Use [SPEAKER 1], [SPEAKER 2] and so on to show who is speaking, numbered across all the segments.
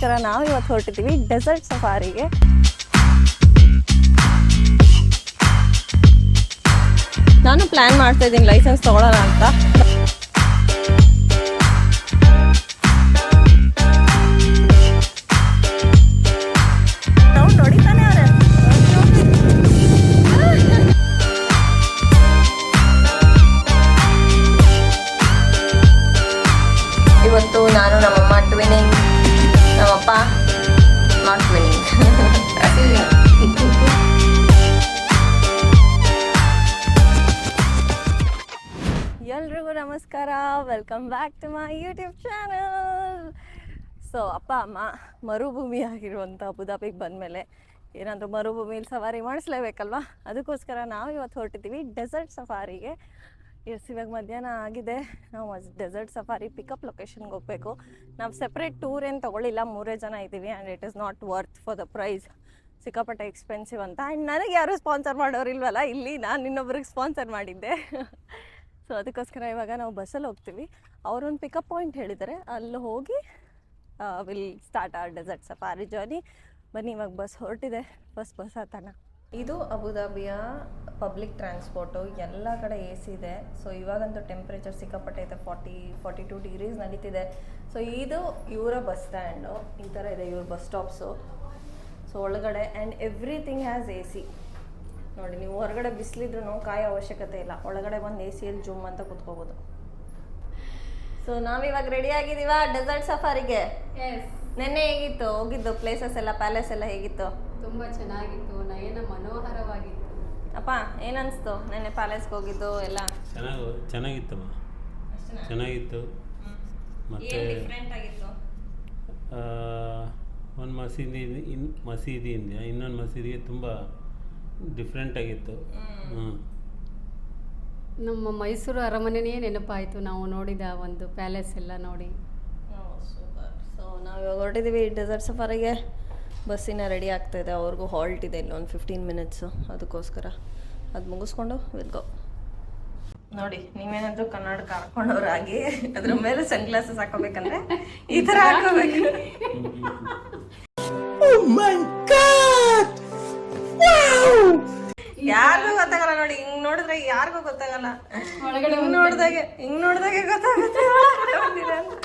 [SPEAKER 1] ಅದಕ್ಕೋಸ್ಕರ ನಾವು ಇವತ್ತು ಹೊರಟಿದ್ದೀವಿ ಡೆಸರ್ಟ್ ಸಫಾರಿಗೆ. ನಾನು ಪ್ಲ್ಯಾನ್ ಮಾಡ್ತಾ ಇದ್ದೀನಿ ಲೈಸೆನ್ಸ್ ತೊಗೊಳ್ಳೋಣ ಅಂತ. ನೋಡಿತಾನೆ ಅವರೇ ಇವತ್ತು ನಾನು ನಮ್ಮಮ್ಮ ಟ್ವಿನಿಂಗ್, ನಮ್ಮಪ್ಪ ನಾಟ್ ಟ್ವಿನಿಂಗ್. ಎಲ್ರಿಗೂ ನಮಸ್ಕಾರ, welcome back to my YouTube channel. So ಅಪ್ಪ ಅಮ್ಮ ಮರುಭೂಮಿ ಆಗಿರುವಂಥ ಅಬುದಾಬಿಗೆ ಬಂದಮೇಲೆ ಏನಾದರೂ ಮರುಭೂಮಿಲಿ ಸವಾರಿ ಮಾಡಿಸ್ಲೇಬೇಕಲ್ವ, ಅದಕ್ಕೋಸ್ಕರ ನಾವು ಇವತ್ತು ಹೊರಟಿದ್ದೀವಿ ಡೆಸರ್ಟ್ ಸಫಾರಿಗೆ. ಇವಾಗ ಮಧ್ಯಾಹ್ನ ಆಗಿದೆ. ನಾವು ಡೆಸರ್ಟ್ ಸಫಾರಿ ಪಿಕಪ್ ಲೊಕೇಶನ್ಗೆ ಹೋಗಬೇಕು. ನಾವು ಸೆಪ್ರೇಟ್ ಟೂರ್ ಏನು ತೊಗೊಳ್ಳಿಲ್ಲ, 3 ಜನ ಇದ್ದೀವಿ and it is not worth for the price. ಸಿಕ್ಕಾಪಟ್ಟೆ ಎಕ್ಸ್ಪೆನ್ಸಿವ್ ಅಂತ. ಆ್ಯಂಡ್ ನನಗೆ ಯಾರೂ ಸ್ಪಾನ್ಸರ್ ಮಾಡೋರಿಲ್ವಲ್ಲ, ಇಲ್ಲಿ ನಾನು ಇನ್ನೊಬ್ರಿಗೆ ಸ್ಪಾನ್ಸರ್ ಮಾಡಿದ್ದೆ. ಸೊ ಅದಕ್ಕೋಸ್ಕರ ಇವಾಗ ನಾವು ಬಸ್ಸಲ್ಲಿ ಹೋಗ್ತೀವಿ. ಅವರೊಂದು ಪಿಕಪ್ ಪಾಯಿಂಟ್ ಹೇಳಿದ್ದಾರೆ, ಅಲ್ಲಿ ಹೋಗಿ will start our desert safari journey. ಬನ್ನಿ, ಇವಾಗ ಬಸ್ ಹೊರಟಿದೆ, ಫಸ್ಟ್ ಬಸ್ ಹತ್ತೋಣ. ಇದು ಅಬುದಾಬಿಯ ಪಬ್ಲಿಕ್ ಟ್ರಾನ್ಸ್ಪೋರ್ಟು, ಎಲ್ಲ ಕಡೆ ಎ ಸಿ ಇದೆ. ಸೊ ಇವಾಗಂತೂ ಟೆಂಪ್ರೇಚರ್ ಸಿಕ್ಕಾಪಟ್ಟೆ ಇದೆ, 42 ಡಿಗ್ರೀಸ್ ನಡೀತಿದೆ. ಸೊ ಇದು ಇವರ ಬಸ್ ಸ್ಟ್ಯಾಂಡು, ಈ ಥರ ಇದೆ ಇವ್ರ ಬಸ್ ಸ್ಟಾಪ್ಸು. ಸೊ ಒಳಗಡೆ and everything has A C. ನೋಡಿ, ನೀವು ಹೊರಗಡೆ ಬಿಸಿಲಿದ್ರೂ ಕಾಯೋ ಅವಶ್ಯಕತೆ ಇಲ್ಲ, ಒಳಗಡೆ ಬಂದು ಎ ಸಿಯಲ್ಲಿ ಜೂಮ್ ಅಂತ ಕೂತ್ಕೋಬೋದು. ಸೊ ನಾವಿವಾಗ ರೆಡಿ ಆಗಿದ್ದೀವ ಡೆಸರ್ಟ್ ಸಫಾರಿಗೆ. ನೆನ್ನೆ ಹೇಗಿತ್ತು ಹೋಗಿದ್ದು? ಪ್ಲೇಸಸ್ ಎಲ್ಲ, ಪ್ಯಾಲೇಸ್ ಎಲ್ಲ ಹೇಗಿತ್ತು?
[SPEAKER 2] ತುಂಬ ಚೆನ್ನಾಗಿತ್ತು, ನಯನ ಮನೋಹರವಾಗಿತ್ತು.
[SPEAKER 1] ಅಪ್ಪ ಏನನ್ನಿಸ್ತು ನೆನ್ನೆ ಪ್ಯಾಲೇಸ್ಗೆ ಹೋಗಿದ್ದು ಎಲ್ಲ?
[SPEAKER 3] ಚೆನ್ನಾಗಿತ್ತಮ್ಮ, ಚೆನ್ನಾಗಿತ್ತು. ಮತ್ತು
[SPEAKER 1] ಡಿಫ್ರೆಂಟ್ ಆಗಿತ್ತು.
[SPEAKER 3] ಒಂದು ಮಸೀದಿಯಿಂದ ಇನ್ನೊಂದು ಮಸೀದಿಗೆ ತುಂಬ ಡಿಫ್ರೆಂಟ್ ಆಗಿತ್ತು.
[SPEAKER 2] ನಮ್ಮ ಮೈಸೂರು ಅರಮನೆಯೇ ನೆನಪಾಯಿತು ನಾವು ನೋಡಿದ ಒಂದು ಪ್ಯಾಲೇಸ್ ಎಲ್ಲ ನೋಡಿ.
[SPEAKER 1] ಸೂಪರ್. ಸೊ ನಾವು ಇವಾಗ ಹೊರಟಿದ್ದೀವಿ ಡೆಸರ್ಟ್ ಸಫಾರಿಗೆ. ಬಸ್ಸಿನ ರೆಡಿ ಆಗ್ತಾಯಿದೆ, ಅವ್ರಿಗೂ ಹಾಲ್ಟ್ ಇದೆ ಇಲ್ಲಿ ಒಂದು 15 ಮಿನಿಟ್ಸು, ಅದಕ್ಕೋಸ್ಕರ ಅದು ಮುಗಿಸ್ಕೊಂಡು ವಿಲ್ ಗೋ. ನೋಡಿ, ನೀವೇನಾದರೂ ಕನ್ನಡಕ ಹಾಕೊಂಡವ್ರಾಗಿ ಅದ್ರ ಮೇಲೆ ಸನ್ ಗ್ಲಾಸಸ್ ಹಾಕೋಬೇಕಂದ್ರೆ ಈ ಥರ ಹಾಕೋಬೇಕು. ಯಾರಿಗೂ ಗೊತ್ತಾಗಲ್ಲ ನೋಡಿ, ಹಿಂಗ್ ನೋಡಿದ್ರೆ ಯಾರಿಗೂ ಗೊತ್ತಾಗಲ್ಲ. ಹಿಂಗ್ ನೋಡ್ದಾಗೆ ಗೊತ್ತಾಗುತ್ತೆ ಅಂತ.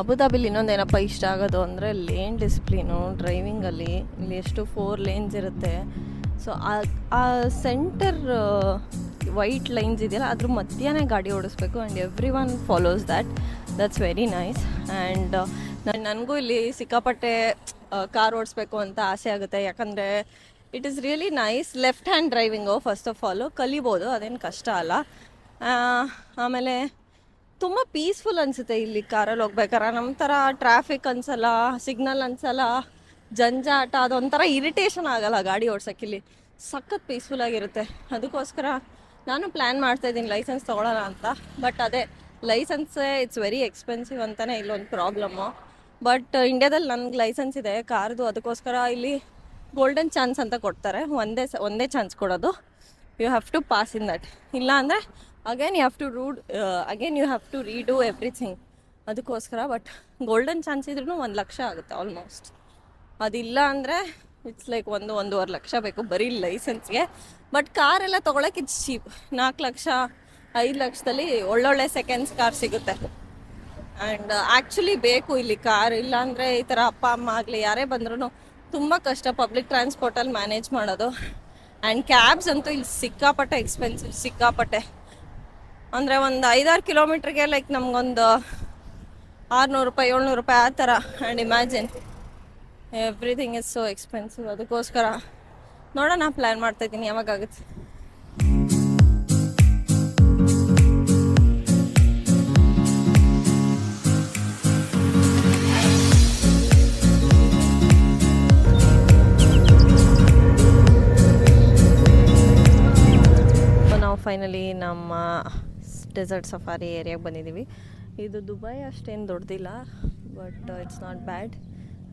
[SPEAKER 1] ಅಬುದಾಬಿಲಿ ಇನ್ನೊಂದೇನಪ್ಪ ಇಷ್ಟ ಆಗೋದು ಅಂದರೆ ಲೇನ್ ಡಿಸಿಪ್ಲೀನು ಡ್ರೈವಿಂಗಲ್ಲಿ. ಇಲ್ಲಿ ಎಷ್ಟು 4 ಲೇನ್ಸ್ ಇರುತ್ತೆ. ಸೊ ಆ ಸೆಂಟರ್ ವೈಟ್ ಲೈನ್ಸ್ ಇದೆಯಲ್ಲ, ಅದ್ರ ಮಧ್ಯಾಹ್ನ ಗಾಡಿ ಓಡಿಸ್ಬೇಕು and everyone follows that's very nice. And ನನಗೂ ಇಲ್ಲಿ ಸಿಕ್ಕಾಪಟ್ಟೆ ಕಾರ್ ಓಡಿಸ್ಬೇಕು ಅಂತ ಆಸೆ ಆಗುತ್ತೆ, ಯಾಕಂದರೆ it is really nice. Left hand driving first of all ಕಲಿಬೋದು, ಅದೇನು ಕಷ್ಟ ಅಲ್ಲ. ಆಮೇಲೆ ತುಂಬ ಪೀಸ್ಫುಲ್ ಅನಿಸುತ್ತೆ ಇಲ್ಲಿ ಕಾರಲ್ಲಿ ಹೋಗ್ಬೇಕಾರೆ. ನಮ್ಮ ಥರ ಟ್ರಾಫಿಕ್ ಅನ್ಸಲ್ಲ, ಸಿಗ್ನಲ್ ಅನ್ಸಲ್ಲ, ಜಂಜಾಟ, ಅದೊಂಥರ ಇರಿಟೇಷನ್ ಆಗಲ್ಲ ಗಾಡಿ ಓಡ್ಸೋಕ್ಕಿಲ್ಲಿ. ಸಖತ್ ಪೀಸ್ಫುಲ್ಲಾಗಿರುತ್ತೆ. ಅದಕ್ಕೋಸ್ಕರ ನಾನು ಪ್ಲ್ಯಾನ್ ಮಾಡ್ತಾಯಿದ್ದೀನಿ ಲೈಸೆನ್ಸ್ ತೊಗೊಳ್ಳೋಣ ಅಂತ. ಬಟ್ ಅದೇ ಲೈಸೆನ್ಸೇ ಇಟ್ಸ್ ವೆರಿ ಎಕ್ಸ್ಪೆನ್ಸಿವ್ ಅಂತಲೇ ಇಲ್ಲೊಂದು ಪ್ರಾಬ್ಲಮ್ಮು. ಬಟ್ ಇಂಡ್ಯಾದಲ್ಲಿ ನನಗೆ ಲೈಸೆನ್ಸ್ ಇದೆ ಕಾರ್ದು, ಅದಕ್ಕೋಸ್ಕರ ಇಲ್ಲಿ ಗೋಲ್ಡನ್ ಚಾನ್ಸ್ ಅಂತ ಕೊಡ್ತಾರೆ. ಒಂದೇ ಚಾನ್ಸ್ ಕೊಡೋದು. You have to pass in that. ಇಲ್ಲ ಅಂದರೆ again you have to redo everything. ಅದಕ್ಕೋಸ್ಕರ ಬಟ್ ಗೋಲ್ಡನ್ ಚಾನ್ಸ್ ಇದ್ರೂ 1 ಲಕ್ಷ ಆಗುತ್ತೆ ಆಲ್ಮೋಸ್ಟ್. ಅದಿಲ್ಲ ಅಂದರೆ ಇಟ್ಸ್ ಲೈಕ್ 1-1.5 ಲಕ್ಷ ಬೇಕು ಬರೀ ಲೈಸೆನ್ಸ್ಗೆ. ಬಟ್ ಕಾರೆಲ್ಲ ತೊಗೊಳಕ್ಕೆ ಇಟ್ಸ್ ಚೀಪ್. 4 ಲಕ್ಷ 5 ಲಕ್ಷದಲ್ಲಿ ಒಳ್ಳೊಳ್ಳೆ ಸೆಕೆಂಡ್ಸ್ ಕಾರ್ ಸಿಗುತ್ತೆ. ಆ್ಯಂಡ್ ಆ್ಯಕ್ಚುಲಿ ಬೇಕು ಇಲ್ಲಿ ಕಾರ್, ಇಲ್ಲಾಂದರೆ ಈ ಥರ ಅಪ್ಪ ಅಮ್ಮ ಆಗಲಿ ಯಾರೇ ಬಂದ್ರೂ ತುಂಬ ಕಷ್ಟ ಪಬ್ಲಿಕ್ ಟ್ರಾನ್ಸ್ಪೋರ್ಟಲ್ಲಿ ಮ್ಯಾನೇಜ್ ಮಾಡೋದು. ಆ್ಯಂಡ್ ಕ್ಯಾಬ್ಸ್ ಅಂತೂ ಇಲ್ಲಿ ಸಿಕ್ಕಾಪಟ್ಟೆ ಎಕ್ಸ್ಪೆನ್ಸಿವ್, ಸಿಕ್ಕಾಪಟ್ಟೆ. ಅಂದರೆ ಒಂದು 5-6 ಕಿಲೋಮೀಟ್ರಿಗೆ ಲೈಕ್ ನಮಗೊಂದು 600 ರೂಪಾಯಿ 700 ರೂಪಾಯಿ ಆ ಥರ. And imagine everything is so expensive. ಅದಕ್ಕೋಸ್ಕರ ನೋಡೋಣ, ಪ್ಲ್ಯಾನ್ ಮಾಡ್ತಾಯಿದ್ದೀನಿ ಯಾವಾಗುತ್ತೆ. ಫೈನಲಿ ನಮ್ಮ ಡೆಸರ್ಟ್ ಸಫಾರಿ ಏರಿಯಾಗೆ ಬಂದಿದ್ದೀವಿ. ಇದು ದುಬೈ ಅಷ್ಟೇನು ದೊಡ್ಡದಿಲ್ಲ, but it's not bad.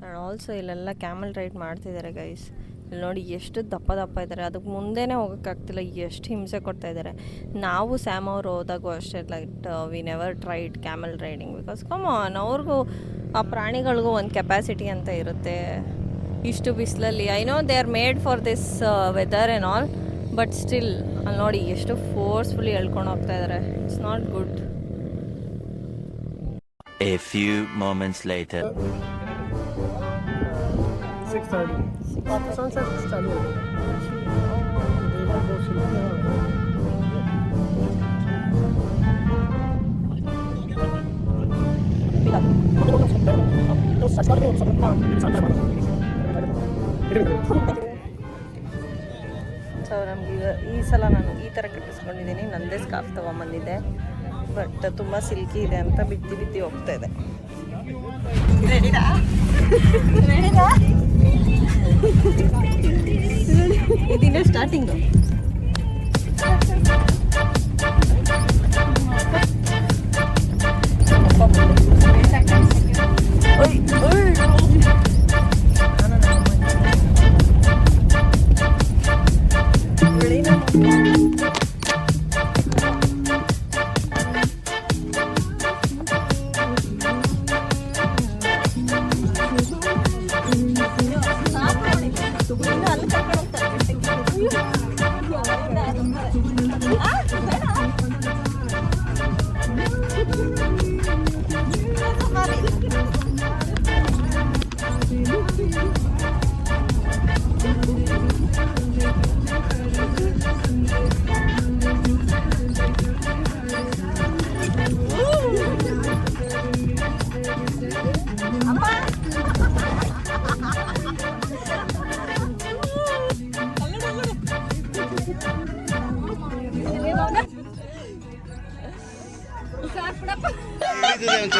[SPEAKER 1] And also ಇಲ್ಲೆಲ್ಲ ಕ್ಯಾಮಲ್ ರೈಡ್ ಮಾಡ್ತಿದ್ದಾರೆ ಗೈಸ್. ಇಲ್ಲಿ ನೋಡಿ ಎಷ್ಟು ದಪ್ಪ ದಪ್ಪ ಇದ್ದಾರೆ, ಅದಕ್ಕೆ ಮುಂದೆನೇ ಹೋಗೋಕ್ಕಾಗ್ತಿಲ್ಲ, ಎಷ್ಟು ಹಿಂಸೆ ಕೊಡ್ತಾ ಇದ್ದಾರೆ. ನಾವು ಸ್ಯಾಮ್ ಅವರು ಹೋದಾಗೂ ಅಷ್ಟೇ, like we never tried camel riding because come on, ಅವ್ರಿಗೂ ಆ ಪ್ರಾಣಿಗಳಿಗೂ ಒಂದು ಕೆಪಾಸಿಟಿ ಅಂತ ಇರುತ್ತೆ. ಇಷ್ಟು ಬಿಸಿಲಲ್ಲಿ I know they are made for this weather and all, but still ಅಲ್ಲಿ ನೋಡಿ ಎಷ್ಟು ಫೋರ್ಸ್ಫುಲಿ ಎಳ್ಕೊಂಡು ಹೋಗ್ತಾ ಇದ್ದಾರೆ. It's not good.
[SPEAKER 4] A few moments later.
[SPEAKER 5] 6:30. Sunset is starting.
[SPEAKER 1] So ನಮ್ಗೆ ಈ ಸಲ ನಾನು ಈ ಥರ ಕಟ್ಟಿಸ್ಕೊಂಡಿದ್ದೀನಿ, ನಂದೇ ಸ್ಕಾರ್ಫ್ ತೊಗೊಂಬಂದಿದ್ದೆ, ಬಟ್ ತುಂಬ ಸಿಲ್ಕಿ ಇದೆ ಅಂತ ಬಿದ್ದು ಹೋಗ್ತಾ ಇದೆ. ಇದಿನ ಸ್ಟಾರ್ಟಿಂಗು.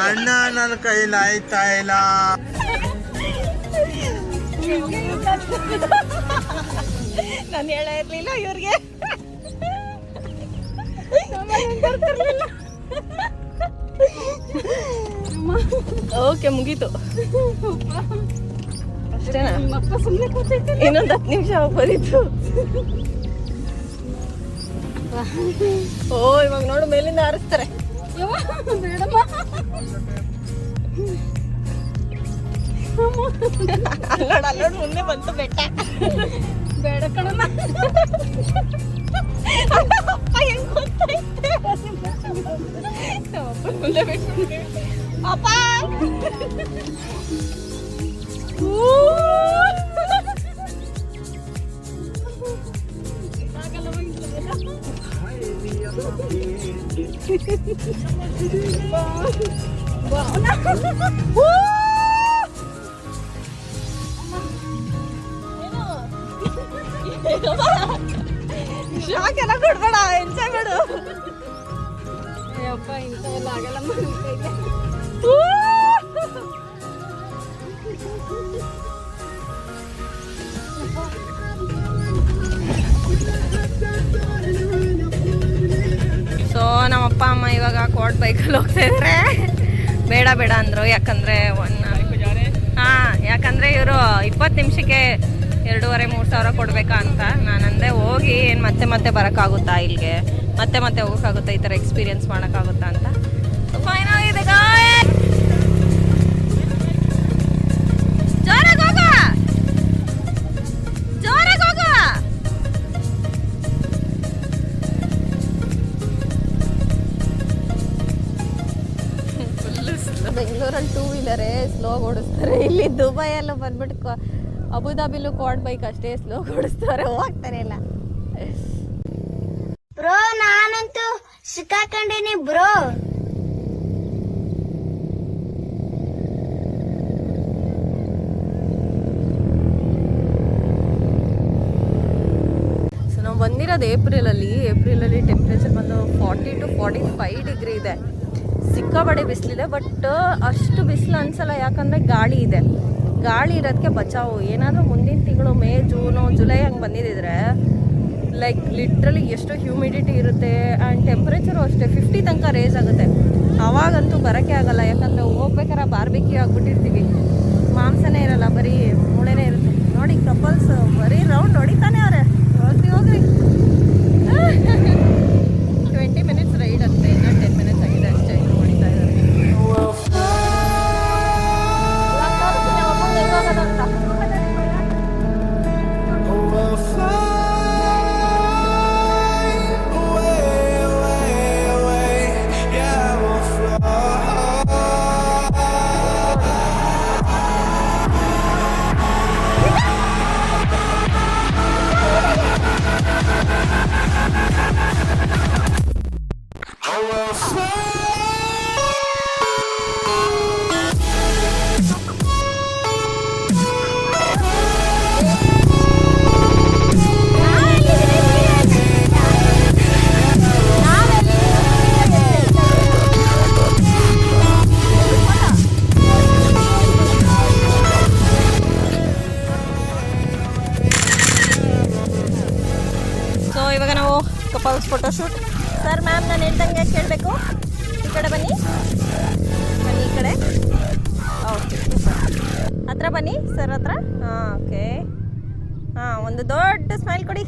[SPEAKER 5] ಅಣ್ಣ ನನ್ನ ಕೈಲಿ ಆಯ್ತಾ ಇಲ್ಲ.
[SPEAKER 1] ನಾನು ಹೇಳ ಇರ್ಲಿಲ್ಲ ಇವ್ರಿಗೆ. ಓಕೆ ಮುಗೀತು ಅಷ್ಟೇನಾ? ಇನ್ನೊಂದು 10 ನಿಮಿಷ ಹೋಗ್ಬೋದಿತ್ತು. ಓ ಇವಾಗ ನೋಡು ಮೇಲಿಂದ ಹಾರಿಸ್ತಾರೆ. ಅಲ್ಲೋಡು ಮುಂದೆ ಬಂತು ಬೆಟ್ಟ. ಬೇಡ ಕಣಮ್ಮ, ಹೆಂಗ್ ಗೊತ್ತೈತೆ ಮುಂದೆ ಬಿಟ್ಟು ಅಪ್ಪ. ಶಾಕ್ ಎಲ್ಲ ಕೊಡ್ಬೇಡ, ಎಂಜಾಯ್ ಮಾಡು.
[SPEAKER 2] ಅಯ್ಯಪ್ಪ ಇಂಥವೆಲ್ಲ ಆಗಲ್ಲ.
[SPEAKER 1] ಸೊ ನಮ್ಮ ಅಪ್ಪ ಅಮ್ಮ ಇವಾಗ ಕ್ವಾಡ್ ಬೈಕಲ್ಲಿ ಹೋಗ್ತಾ ಇದ್ದಾರೆ. ಬೇಡ ಬೇಡ ಅಂದರು, ಯಾಕಂದರೆ ಯಾಕಂದರೆ ಇವರು 20 ನಿಮಿಷಕ್ಕೆ 2,500-3 ಸಾವಿರ ಕೊಡಬೇಕಾ ಅಂತ. ನಾನಂದೆ ಹೋಗಿ ಏನು ಮತ್ತೆ ಮತ್ತೆ ಬರೋಕ್ಕಾಗುತ್ತಾ ಇಲ್ಲಿಗೆ, ಮತ್ತೆ ಮತ್ತೆ ಹೋಗೋಕ್ಕಾಗುತ್ತಾ, ಈ ಥರ ಎಕ್ಸ್ಪೀರಿಯನ್ಸ್ ಮಾಡೋಕ್ಕಾಗುತ್ತಾ ಅಂತ. ಫೈನಲ್ ಇದೆ ಜೋರಾಗಿ ಹೋಗ, ಜೋರಾಗಿ ಹೋಗ. ಬೆಂಗಳೂರಲ್ಲಿ 2 ವೀಲರೇ ಸ್ಲೋ ಓಡಿಸ್ತಾರೆ, ಇಲ್ಲಿ ದುಬೈಯಲ್ಲೂ ಬಂದ್ಬಿಟ್ಟು ಅಬುದಾಬಿಲು ಕ್ವಾಡ್ ಬೈಕ್ ಅಷ್ಟೇ ಸ್ಲೋ ಓಡಿಸ್ತಾರೆ, ಹೋಗ್ತಾರೆ ಇಲ್ಲ.
[SPEAKER 6] ಬ್ರೋ ನಾನಂತೂ ಸಿಕ್ಕಾಕೊಂಡಿನಿ ಬ್ರೋ.
[SPEAKER 1] ಸೊ ನಾವು ಬಂದಿರೋದು ಏಪ್ರಿಲಲ್ಲಿ ಟೆಂಪ್ರೇಚರ್ ಬಂದು 40 to 45 ಡಿಗ್ರಿ ಇದೆ. ಸಿಕ್ಕಾಬಡೆ ಬಿಸಿಲಿದೆ, ಬಟ್ ಅಷ್ಟು ಬಿಸಿಲು ಅನ್ಸಲ್ಲ, ಯಾಕಂದರೆ ಗಾಳಿ ಇದೆ. ಗಾಳಿ ಇರೋದಕ್ಕೆ ಬಚಾವು. ಏನಾದರೂ ಮುಂದಿನ ತಿಂಗಳು ಮೇ ಜೂನು ಜುಲೈ ಹಂಗೆ ಬಂದಿದ್ದಿದ್ರೆ ಲೈಕ್ ಲಿಟ್ರಲಿ ಎಷ್ಟು ಹ್ಯೂಮಿಡಿಟಿ ಇರುತ್ತೆ, ಆ್ಯಂಡ್ ಟೆಂಪ್ರೇಚರು ಅಷ್ಟೇ 50 ತನಕ ರೇಸ್ ಆಗುತ್ತೆ. ಆವಾಗಂತೂ ಬರೋಕ್ಕೆ ಆಗಲ್ಲ, ಯಾಕಂದರೆ ಹೋಗ್ಬೇಕಾದ್ರೆ ಬಾರ್ಬಿಕ್ಯೂ ಆಗಿಬಿಟ್ಟಿರ್ತೀವಿ. ಮಾಂಸನೇ ಇರಲ್ಲ, ಬರೀ ಮೂಳೆನೇ ಇರುತ್ತೆ. ನೋಡಿ ಕಪಲ್ಸ್ ಬರೀ ರೌಂಡ್ ಹೊಡಿತಾನೆ ಅವ್ರೆ. ಹೋಗ್ರಿ ಹೋಗ್ರಿ 20 ಮಿನಿಟ್ಸ್ ರೈಡ್ ಅಂತೆ, ಇನ್ನೂ 10 ಮಿನಿಟ್ಸ್ ಆಗಿದೆ ಅಷ್ಟೇ. ಇನ್ನು ಹೊಡಿತಾ ಇದ್ದಾರೆ. ಸೊ ಇವಾಗ ನಾವು ಕಪಲ್ಸ್ ಫೋಟೋಶೂಟ್. ಸರ್ ಮ್ಯಾಮ್ ನಾನು ಹೇಳ್ದಂಗೆ ಕೇಳಬೇಕು. ಈ ಕಡೆ ಬನ್ನಿ, ಬನ್ನಿ ಈ ಕಡೆ. Okay super. ಹತ್ರ ಬನ್ನಿ ಸರ್ ಹತ್ರ. ಹಾಂ ಓಕೆ. ಹಾಂ ಒಂದು ದೊಡ್ಡ ಸ್ಮೈಲ್ ಕೊಡಿ.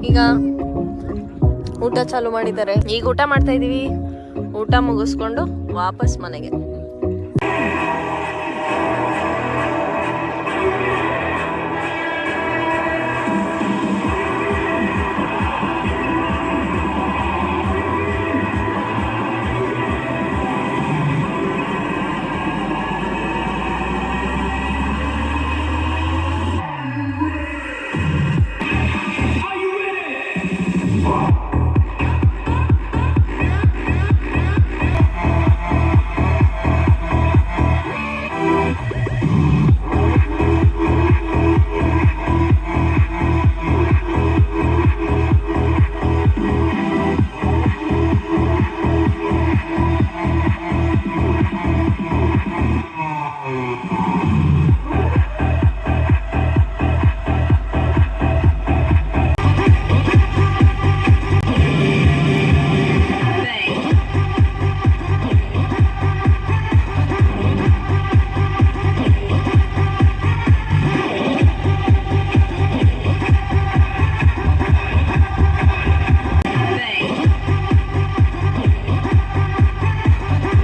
[SPEAKER 1] ಈಗ ಊಟ ಚಾಲು ಮಾಡಿದ್ದಾರೆ. ಈಗ ಊಟ ಮಾಡ್ತಾ ಇದೀವಿ. ಊಟ ಮುಗಿಸ್ಕೊಂಡು ವಾಪಸ್ ಮನೆಗೆ.